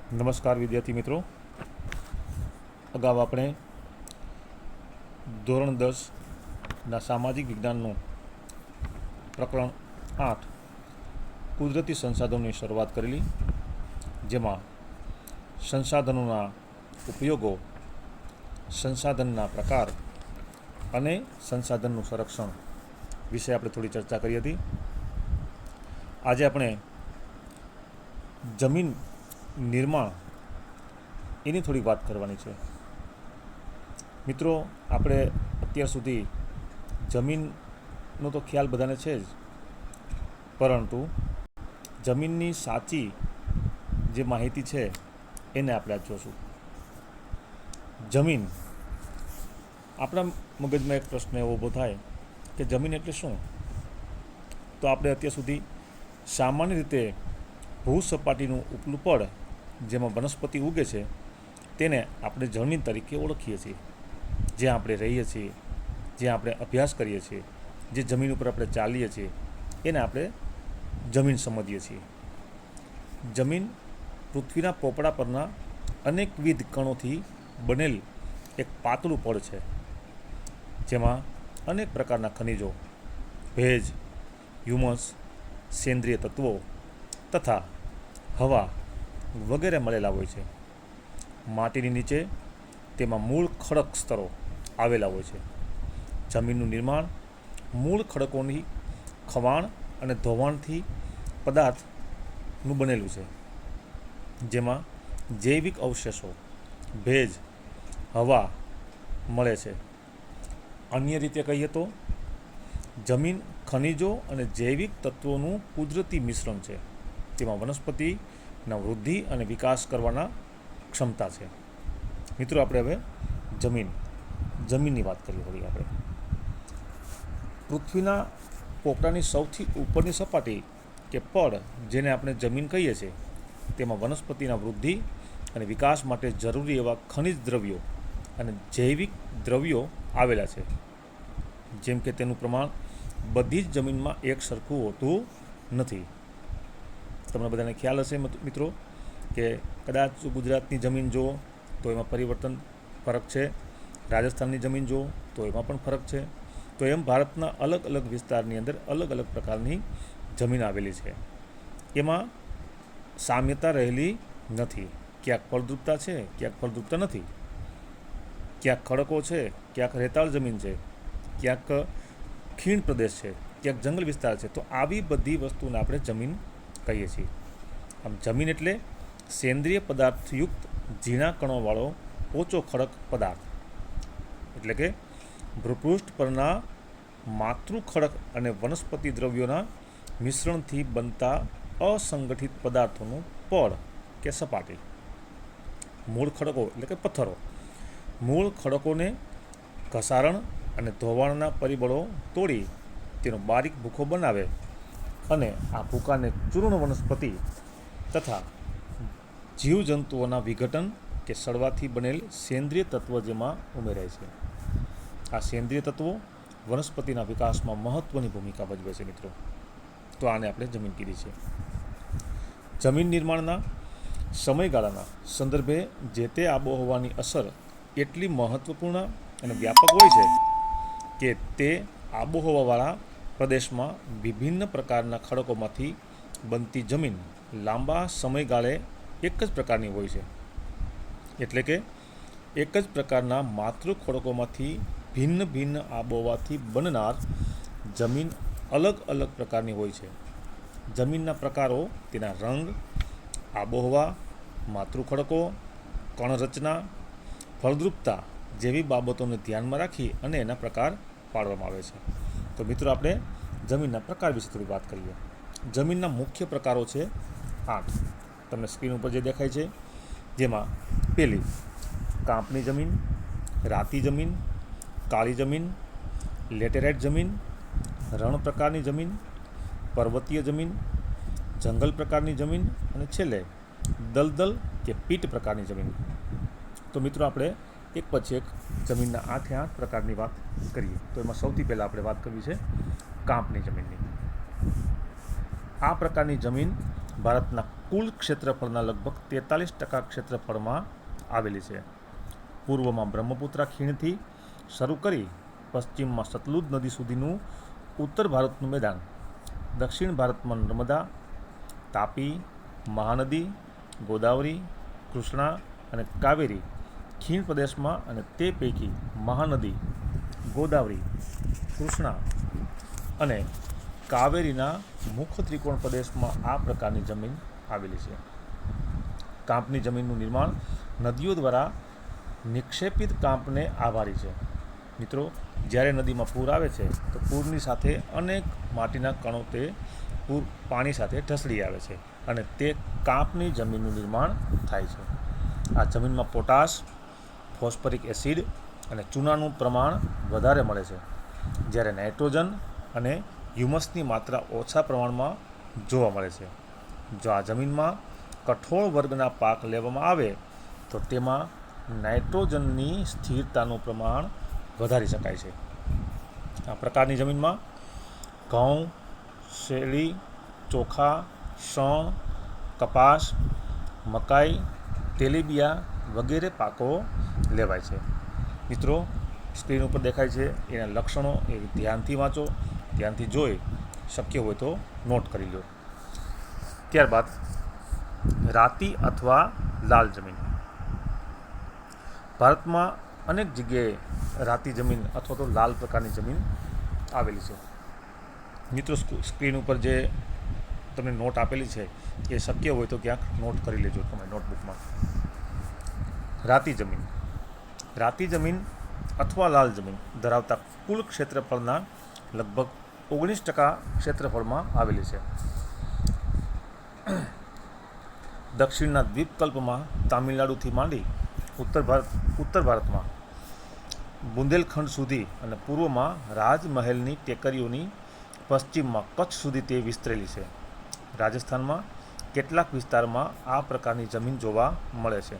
નમસ્કાર વિદ્યાર્થી મિત્રો. અગાઉ આપણે ધોરણ 10ના સામાજિક વિજ્ઞાનનું પ્રકરણ 8 કુદરતી સંસાધનોની શરૂઆત કરેલી, જેમાં સંસાધનોના ઉપયોગો, સંસાધનના પ્રકાર અને સંસાધનનું સંરક્ષણ વિશે આપણે થોડી ચર્ચા કરી હતી. આજે આપણે જમીન નિર્માણ એની થોડી વાત કરવાની છે. મિત્રો, આપણે અત્યાર સુધી જમીનનો તો ખ્યાલ બધાને છે જ, પરંતુ જમીનની સાચી જે માહિતી છે એને આપણે આજ જોશું. જમીન, આપણા મગજમાં એક પ્રશ્ન એવો ઊભો થાય કે જમીન એટલે શું? તો આપણે અત્યાર સુધી સામાન્ય રીતે ભૂસપાટીનું ઉપલું પડ જેમાં વનસ્પતિ ઉગે છે તેને આપણે જમીન તરીકે ઓળખીએ છીએ. જ્યાં આપણે રહીએ છીએ, જ્યાં આપણે અભ્યાસ કરીએ છીએ, જે જમીન ઉપર આપણે ચાલીએ છીએ એને આપણે જમીન સમજીએ છીએ. જમીન પૃથ્વીના પોપડા પરના અનેકવિધ કણોથી બનેલ એક પાતળું પડ છે, જેમાં અનેક પ્રકારના ખનિજો, ભેજ, હ્યુમસ, સેન્દ્રિય તત્વો તથા હવા વગેરે મળેલા હોય છે. માટીની નીચે તેમાં મૂળ ખડક સ્તરો આવેલા હોય છે. જમીનનું નિર્માણ મૂળ ખડકોની ખવાણ અને ધોવાણથી પદાર્થનું બનેલું છે, જેમાં જૈવિક અવશેષો, ભેજ, હવા મળે છે. અન્ય રીતે કહીએ તો જમીન ખનિજો અને જૈવિક તત્વોનું કુદરતી મિશ્રણ છે. તેમાં વનસ્પતિના વૃદ્ધિ અને વિકાસ કરવાના ક્ષમતા છે. મિત્રો, આપણે હવે જમીનની વાત કરીએ થોડી. આપણે પૃથ્વીના પોપડાની સૌથી ઉપરની સપાટી કે પડ, જેને આપણે જમીન કહીએ છીએ, તેમાં વનસ્પતિના વૃદ્ધિ અને વિકાસ માટે જરૂરી એવા ખનિજ દ્રવ્યો અને જૈવિક દ્રવ્યો આવેલા છે. જેમ કે તેનું પ્રમાણ બધી જ જમીનમાં એક સરખું હોતું નથી. તમને બધાને ખ્યાલ હશે મિત્રો કે કદાચ ગુજરાતની જમીન જુઓ તો એમાં ફરક છે, રાજસ્થાનની જમીન જુઓ તો એમાં પણ ફરક છે. તો એમ ભારતના અલગ અલગ વિસ્તારની અંદર અલગ અલગ પ્રકારની જમીન આવેલી છે. એમાં સામ્યતા રહેલી નથી. ક્યાંક ફળદ્રુપતા છે, ક્યાંક ફળદ્રુપતા નથી, ક્યાંક ખડકો છે, ક્યાંક રેતાળ જમીન છે, ક્યાંક ખીણ પ્રદેશ છે, ક્યાંક જંગલ વિસ્તાર છે. તો આવી બધી વસ્તુને આપણે જમીન કહીએ છીએ. આમ જમીન એટલે સેન્દ્રિય પદાર્થયુક્ત ઝીણા કણોવાળો ઓછો ખડક પદાર્થ, એટલે કે ભૂપૃષ્ઠ પરના માતૃ ખડક અને વનસ્પતિ દ્રવ્યોના મિશ્રણથી બનતા અસંગઠિત પદાર્થોનું પડ કે સપાટી. મૂળ ખડકો એટલે કે પથ્થરો મૂળ ખડકોને ઘસારણ અને ધોવાણના પરિબળો તોડી તેનો બારીક ભૂખો બનાવે અને આ ભૂકાને ચૂર્ણ વનસ્પતિ તથા જીવજંતુઓના વિઘટન કે સડવાથી બનેલ સેન્દ્રિય તત્વ જેમાં ઉમેરાય છે. આ સેન્દ્રિય તત્વો વનસ્પતિના વિકાસમાં મહત્ત્વની ભૂમિકા ભજવે છે. મિત્રો, તો આને આપણે જમીન કીધી છે. જમીન નિર્માણના સમયગાળાના સંદર્ભે જે તે આબોહવાની અસર એટલી મહત્ત્વપૂર્ણ અને વ્યાપક હોય છે કે તે આબોહવાવાળા પ્રદેશમાં વિભિન્ન પ્રકારના ખડકોમાંથી બનતી જમીન લાંબા સમયગાળે એક જ પ્રકારની હોય છે. એટલે કે એક જ પ્રકારના માતૃ ખડકોમાંથી ભિન્ન ભિન્ન આબોહવાથી બનનાર જમીન અલગ અલગ પ્રકારની હોય છે. જમીનના પ્રકારો તેના રંગ, આબોહવા, માતૃ ખડકો, કણરચના, ફળદ્રુપતા જેવી બાબતોને ધ્યાનમાં રાખી અને એના પ્રકાર પાડવામાં આવે છે. તો મિત્રો, આપણે જમીનના પ્રકાર વિશે થોડી વાત કરીએ. જમીનના મુખ્ય પ્રકારો છે 8. તમને સ્ક્રીન ઉપર જે દેખાય છે, જેમાં પહેલી કાંપની જમીન, રાતી જમીન, કાળી જમીન, લેટેરાઇટ જમીન, રણ પ્રકારની જમીન, પર્વતીય જમીન, જંગલ પ્રકારની જમીન અને છેલ્લે દલદલ કે પીટ પ્રકારની જમીન. તો મિત્રો, આપણે એક પછી એક જમીનના 8 પ્રકારની વાત કરીએ. તો એમાં સૌથી પહેલાં આપણે વાત કરવી છે કાંપની જમીનની. આ પ્રકારની જમીન ભારતના કુલ ક્ષેત્રફળના લગભગ 43% ક્ષેત્રફળમાં આવેલી છે. પૂર્વમાં બ્રહ્મપુત્રા ખીણથી શરૂ કરી પશ્ચિમમાં સતલુજ નદી સુધીનું ઉત્તર ભારતનું મેદાન, દક્ષિણ ભારતમાં નર્મદા, તાપી, મહાનદી, ગોદાવરી, કૃષ્ણા અને કાવેરી ખીણ પ્રદેશમાં અને તે પૈકી મહાનદી, ગોદાવરી, કૃષ્ણા અને કાવેરીના મુખ્ય ત્રિકોણ પ્રદેશમાં આ પ્રકારની જમીન આવેલી છે. કાંપની જમીનનું નિર્માણ નદીઓ દ્વારા નિક્ષેપિત કાંપને આભારી છે. મિત્રો, જ્યારે નદીમાં પૂર આવે છે તો પૂરની સાથે અનેક માટીના કણો તે પૂર પાણી સાથે ઢસડી આવે છે અને તે કાંપની જમીનનું નિર્માણ થાય છે. આ જમીનમાં પોટાશ, ફોસ્ફરિક એસિડ અને ચૂનાનું પ્રમાણ વધારે મળે છે, જ્યારે નાઇટ્રોજન અને હ્યુમસની માત્રા ઓછા પ્રમાણમાં જોવા મળે છે. જો આ જમીનમાં કઠોળ વર્ગના પાક લેવામાં આવે તો તેમાં નાઇટ્રોજનની સ્થિરતાનું પ્રમાણ વધારી શકાય છે. આ પ્રકારની જમીનમાં ઘઉં, શેરડી, ચોખા, શણ, કપાસ, મકાઈ, તેલીબિયા વગેરે પાકો લેવાય છે. મિત્રો, સ્ક્રીન ઉપર દેખાય છે એના લક્ષણો એ ધ્યાનથી વાંચો, ધ્યાનથી જોઈ શક્ય હોય તો નોટ કરી લો. ત્યારબાદ રાતી અથવા લાલ જમીન. ભારતમાં અનેક જગ્યાએ રાતી જમીન અથવા તો લાલ પ્રકારની જમીન આવેલી છે. મિત્રો, સ્ક્રીન ઉપર જે તમને નોટ આપેલી છે એ શક્ય હોય તો ક્યાંક નોટ કરી લેજો તમે નોટબુકમાં. રાતી જમીન. રાતી જમીન અથવા લાલ જમીન ધરાવતા કુલ ક્ષેત્રફળના લગભગ 19% ક્ષેત્રફળમાં આવેલી છે. દક્ષિણના દ્વીપકલ્પમાં તામિલનાડુથી માંડી ઉત્તર ભારતમાં બુંદેલખંડ સુધી અને પૂર્વમાં રાજમહેલની ટેકરીઓની પશ્ચિમમાં કચ્છ સુધી તે વિસ્તરેલી છે. રાજસ્થાનમાં કેટલાક વિસ્તારમાં આ પ્રકારની જમીન જોવા મળે છે.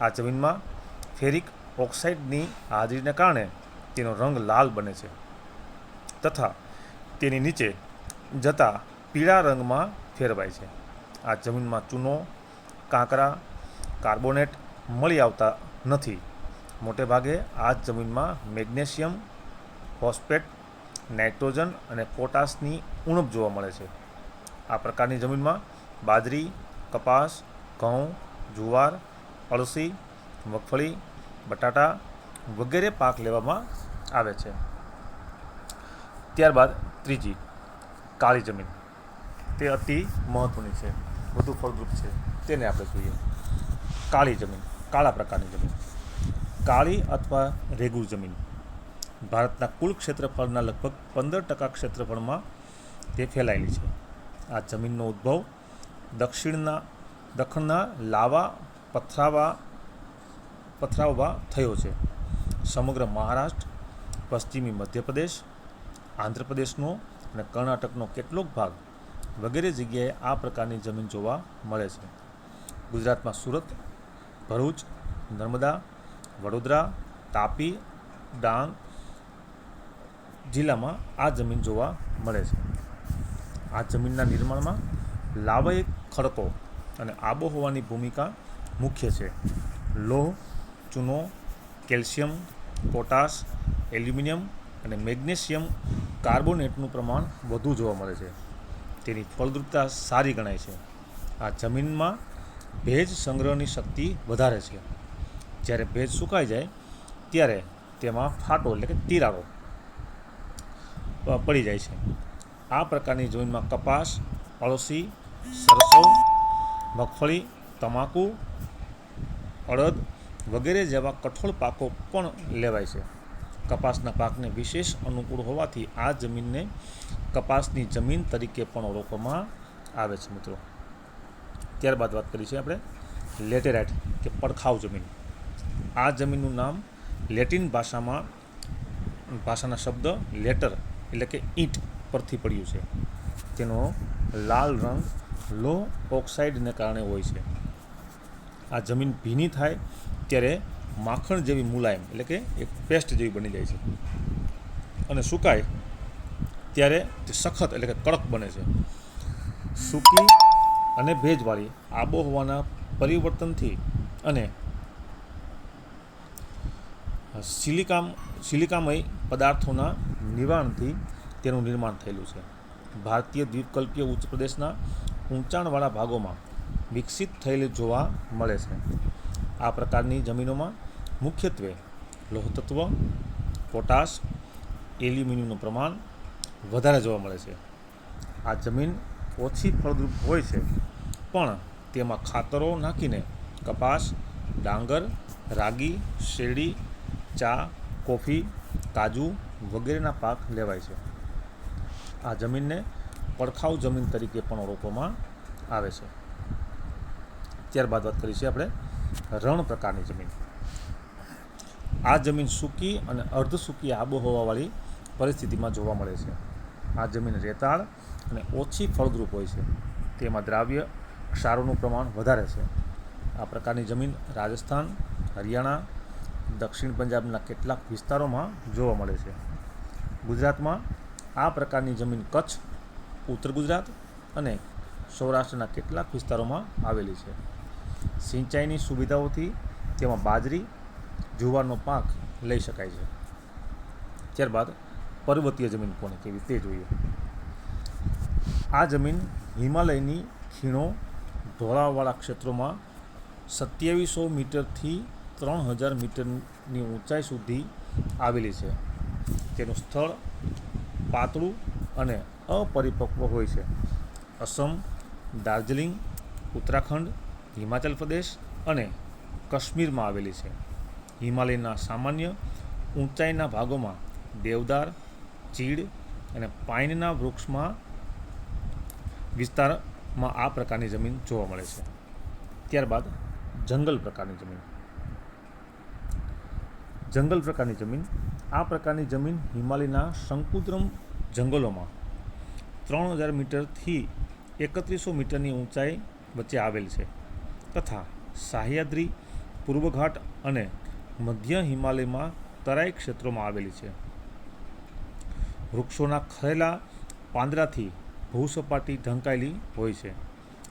આ જમીનમાં ફેરિક ઓક્સાઇડની હાજરીને કારણે તેનો રંગ લાલ બને છે તથા તેની નીચે જતા પીળા રંગમાં ફેરવાય છે. આ જમીનમાં ચૂનો, કાંકરા, કાર્બોનેટ મળી આવતા નથી. મોટે ભાગે આ જમીનમાં મેગ્નેશિયમ, ફોસ્ફેટ, નાઇટ્રોજન અને પોટાશની ઉણપ જોવા મળે છે. આ પ્રકારની જમીનમાં બાજરી, કપાસ, ઘઉં, જુવાર, અળસી, મગફળી, બટાટા વગેરે પાક લેવામાં આવે છે. ત્યારબાદ ત્રીજી, કાળી જમીન. તે અતિ મહત્ત્વની છે, વધુ ફળદ્રુપ છે, તેને આપણે જોઈએ. કાળી જમીન, કાળા પ્રકારની જમીન. કાળી અથવા રેગુર જમીન ભારતના કુલ ક્ષેત્રફળના લગભગ 15% ક્ષેત્રફળમાં તે ફેલાયેલી છે. આ જમીનનો ઉદ્ભવ દખણના લાવા પથરાવા થયો છે. સમગ્ર મહારાષ્ટ્ર, પશ્ચિમી મધ્યપ્રદેશ, આંધ્રપ્રદેશનો અને કર્ણાટકનો કેટલોક ભાગ વગેરે જગ્યાએ આ પ્રકારની જમીન જોવા મળે છે. ગુજરાતમાં સુરત, ભરૂચ, નર્મદા, વડોદરા, તાપી, ડાંગ જિલ્લામાં આ જમીન જોવા મળે છે. આ જમીનના નિર્માણમાં લાવયક ખડકો અને આબોહવાની ભૂમિકા મુખ્ય છે. લોહ, ચૂનો, કેલ્શિયમ, પોટાશ, એલ્યુમિનિયમ અને મેગ્નેશિયમ કાર્બોનેટનું પ્રમાણ વધુ જોવા મળે છે. તેની ફળદ્રુપતા સારી ગણાય છે. આ જમીનમાં ભેજ સંગ્રહની શક્તિ વધારે છે. જ્યારે ભેજ સુકાઈ જાય ત્યારે તેમાં ફાટો એટલે કે તિરાડો પડી જાય છે. આ પ્રકારની જમીનમાં કપાસ, અળસી, સરસવ, મગફળી, તમાકુ, અડદ વગેરે જેવા કઠોળ પાકો પણ લેવાય છે. કપાસના પાકને વિશેષ અનુકૂળ હોવાથી આ જમીનને કપાસની જમીન તરીકે પણ ઓળખવામાં આવે છે. મિત્રો, ત્યારબાદ વાત કરી છે આપણે લેટેરાઇટ કે પડખાઉ જમીન. આ જમીનનું નામ લેટિન ભાષાના શબ્દ લેટર એટલે કે ઈંટ પરથી પડ્યું છે. તેનો લાલ રંગ લો ઓક્સાઇડને કારણે હોય છે. આ જમીન ભીની થાય ત્યારે માખણ જેવી મુલાયમ એટલે કે એક પેસ્ટ જેવી બની જાય છે અને સુકાય ત્યારે તે સખત એટલે કે કડક બને છે. સૂકી અને ભેજવાળી આબોહવાના પરિવર્તનથી અને સિલિકામય પદાર્થોના નિવારણથી તેનું નિર્માણ થયેલું છે. ભારતીય દ્વીપકલ્પીય ઉચ્ચ પ્રદેશના ઊંચાણવાળા ભાગોમાં વિકસિત થયેલી જોવા મળે છે. આ પ્રકારની જમીનોમાં મુખ્યત્વે લોહતત્વ, પોટાશ, એલ્યુમિનિયમનું પ્રમાણ વધારે જોવા મળે છે. આ જમીન ઓછી ફળદ્રુપ હોય છે, પણ તેમાં ખાતરો નાખીને કપાસ, ડાંગર, રાગી, શેરડી, ચા, કોફી, કાજુ વગેરેના પાક લેવાય છે. આ જમીનને પડખાઉ જમીન તરીકે પણ ઓળખવામાં આવે છે. ત્યારબાદ વાત કરીશું આપણે રણ પ્રકારની જમીન. આ જમીન સૂકી અને અર્ધ સૂકી આબોહવાવાળી પરિસ્થિતિમાં જોવા મળે છે. આ જમીન રેતાળ અને ઓછી ફળદ્રુપ હોય છે. તેમાં દ્રાવ્ય ક્ષારોનું પ્રમાણ વધારે છે. આ પ્રકારની જમીન રાજસ્થાન, હરિયાણા, દક્ષિણ પંજાબના કેટલાક વિસ્તારોમાં જોવા મળે છે. ગુજરાતમાં આ પ્રકારની જમીન કચ્છ, ઉત્તર ગુજરાત અને સૌરાષ્ટ્રના કેટલાક વિસ્તારોમાં આવેલી છે. સિંચાઈની સુવિધાઓથી તેમાં બાજરી, જુવારનો પાક લઈ શકાય છે. ત્યારબાદ પર્વતીય જમીન કોને કેવી તે જોઈએ. આ જમીન હિમાલયની ખીણો, ઢોળાવવાળા ક્ષેત્રોમાં 2700 મીટરથી 3000 મીટરની ઊંચાઈ સુધી આવેલી છે. તેનું સ્થળ પાતળું અને અપરિપક્વ હોય છે. અસમ, દાર્જિલિંગ, ઉત્તરાખંડ, હિમાચલ પ્રદેશ અને કાશ્મીરમાં આવેલી છે. હિમાલયના સામાન્ય ઊંચાઈના ભાગોમાં દેવદાર, ચીડ અને પાઇનના વૃક્ષમાં વિસ્તારમાં આ પ્રકારની જમીન જોવા મળે છે. ત્યારબાદ જંગલ પ્રકારની જમીન. જંગલ પ્રકારની જમીન. આ પ્રકારની જમીન હિમાલયના શંકુદ્રમ જંગલોમાં 3000 મીટરથી 3100 મીટરની ઊંચાઈ વચ્ચે આવેલ છે તથા સહ્યાદ્રી, પૂર્વઘાટ અને મધ્ય હિમાલયમાં તરાઈ ક્ષેત્રોમાં આવેલી છે. વૃક્ષોના ખરેલા પાંદડાથી ભૂસપાટી ઢંકાયેલી હોય છે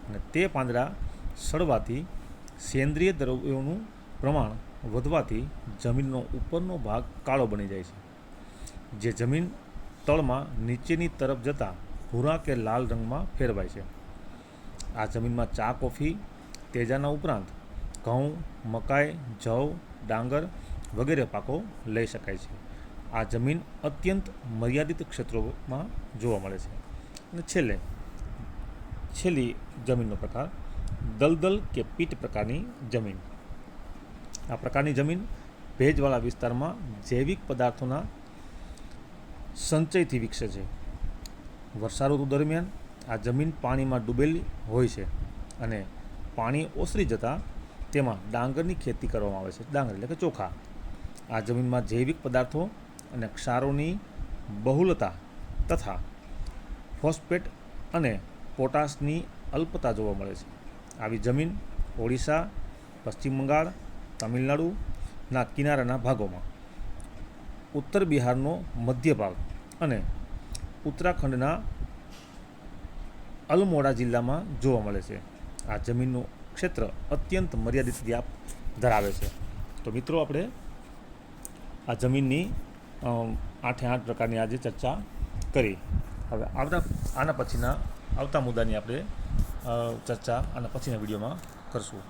અને તે પાંદડા સડવાથી સેન્દ્રિય દ્રવ્યોનું પ્રમાણ વધવાથી જમીનનો ઉપરનો ભાગ કાળો બની જાય છે, જે જમીન તળમાં નીચેની તરફ જતાં ભૂરા કે લાલ રંગમાં ફેરવાય છે. આ જમીનમાં ચા, કોફી, તેજાના ઉપરાંત ઘઉં, મકાઈ, જવ, ડાંગર વગેરે પાકો લઈ શકાય છે. આ જમીન અત્યંત મર્યાદિત ક્ષેત્રોમાં જોવા મળે છે. અને છેલ્લી જમીનનો પ્રકાર દલદલ કે પીટ પ્રકારની જમીન. આ પ્રકારની જમીન ભેજવાળા વિસ્તારમાં જૈવિક પદાર્થોના સંચયથી વિકસે છે. વર્ષાઋતુ દરમિયાન આ જમીન પાણીમાં ડૂબેલી હોય છે અને પાણી ઓસરી જતાં તેમાં ડાંગરની ખેતી કરવામાં આવે છે. ડાંગર એટલે કે ચોખા. આ જમીનમાં જૈવિક પદાર્થો અને ક્ષારોની બહુલતા તથા ફોસ્ફેટ અને પોટાશની અલ્પતા જોવા મળે છે. આવી જમીન ઓડિશા, પશ્ચિમ બંગાળ, તમિલનાડુના કિનારાના ભાગોમાં, ઉત્તર બિહારનો મધ્ય ભાગ અને ઉત્તરાખંડના અલમોડા જિલ્લામાં જોવા મળે છે. આ જમીનનું ક્ષેત્ર અત્યંત મર્યાદિત વ્યાપ ધરાવે છે. તો મિત્રો, આપણે આ જમીનની 8 પ્રકારની આજે ચર્ચા કરી. હવે આવતા મુદ્દાની આપણે ચર્ચા આના પછીના વિડીયોમાં કરશું.